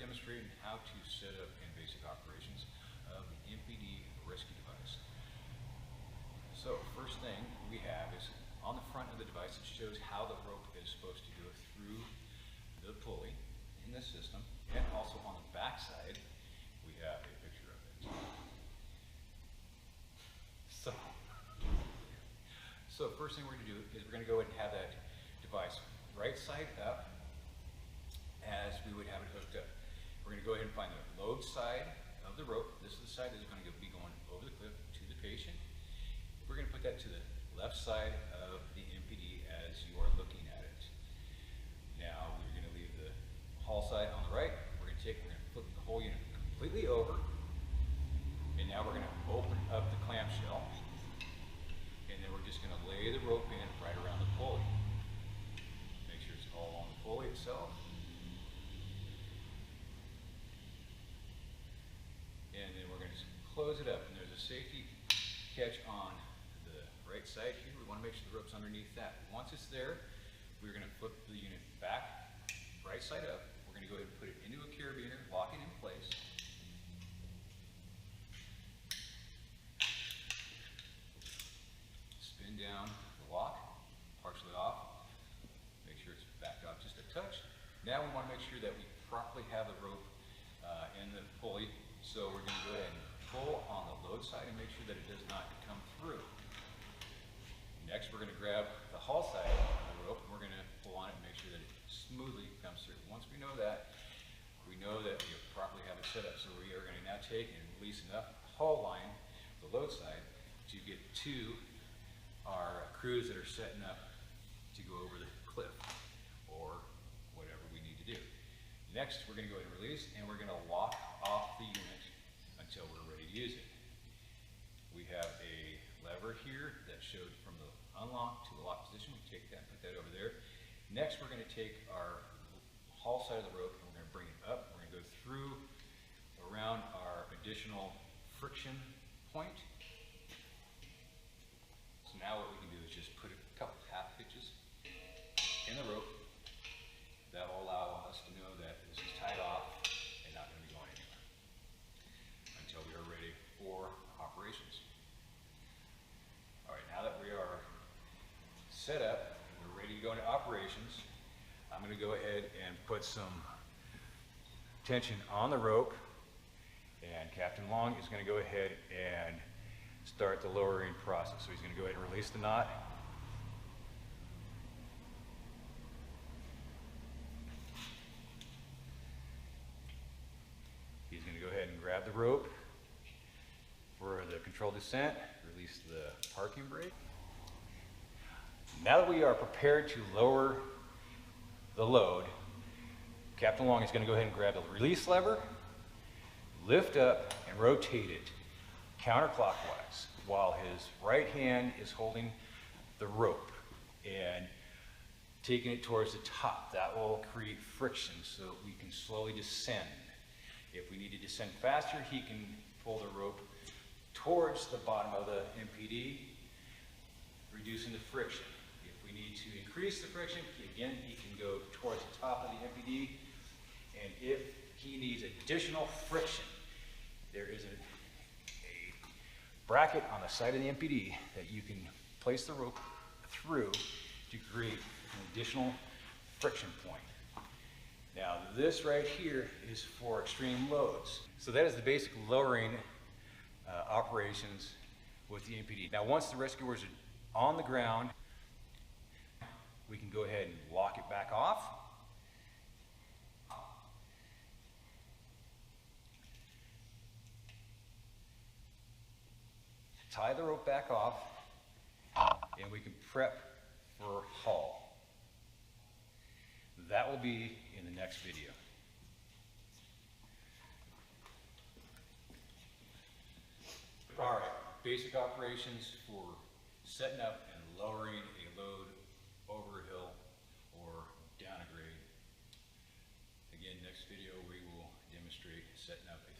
demonstrating how to set up and basic operations of the MPD rescue device. So first thing we have is on the front of the device it shows how the rope is supposed to go through the pulley in the system, and also on the back side we have a picture of it. So first thing we're going to do is we're going to go ahead and have that device right side up as we would have it hooked up. We're going to go ahead and find the load side of the rope. This is the side that's going to be going over the cliff to the patient. We're going to put that to the left side of the MPD as you are looking at it. Now we're going to leave the haul side on the right. We're going to flip the whole unit completely over, and now we're going to open up the clamshell, and then we're just going to lay the rope in right around the pulley. Make sure it's all on the pulley itself. And then we're going to close it up, and there's a safety catch on the right side here. We want to make sure the rope's underneath that. Once it's there, we're going to flip the unit back, right side up. We're going to go ahead and put it into a carabiner, lock it in place. Spin down the lock, partially off. Make sure it's backed off just a touch. Now we want to make sure that we properly have the rope in the pulley. So we're going to go ahead and pull on the load side and make sure that it does not come through. Next, we're going to grab the haul side of the rope and we're going to pull on it and make sure that it smoothly comes through. Once we know that, we properly have it set up. So we are going to now take and release enough haul line, the load side, to get to our crews that are setting up to go over the cliff or whatever we need to do. Next, we're going to go ahead and release, and we're going to lock off the unit until we're ready to use it. We have a lever here that showed from the unlock to the lock position. We take that and put that over there. Next, we're going to take our haul side of the rope and we're going to bring it up. We're going to go through around our additional friction point. So now what we can do is just put a couple half hitches in the rope. That will allow us to know that this is tied off and not going to be going anywhere until we are ready for operations. All right, now that we are set up and we're ready to go into operations, I'm going to go ahead and put some tension on the rope, and Captain Long is going to go ahead and start the lowering process. So he's going to go ahead and release the knot. He's going to go ahead and grab the rope for the controlled descent, release the parking brake. Now that we are prepared to lower the load, Captain Long is going to go ahead and grab the release lever, lift up, and rotate it counterclockwise while his right hand is holding the rope and taking it towards the top. That will create friction so we can slowly descend. If we need to descend faster, he can pull the rope towards the bottom of the MPD, reducing the friction. If we need to increase the friction, again, he can go towards the top of the MPD. And if he needs additional friction, there is a bracket on the side of the MPD that you can place the rope through to create an additional friction point. Now this right here is for extreme loads. So that is the basic lowering operations with the MPD. Now once the rescuers are on the ground, we can go ahead and lock it back off. Tie the rope back off, and we can prep for haul. That will be in the next video. All right, basic operations for setting up and lowering a load over a hill or down a grade. Again, next video we will demonstrate setting up a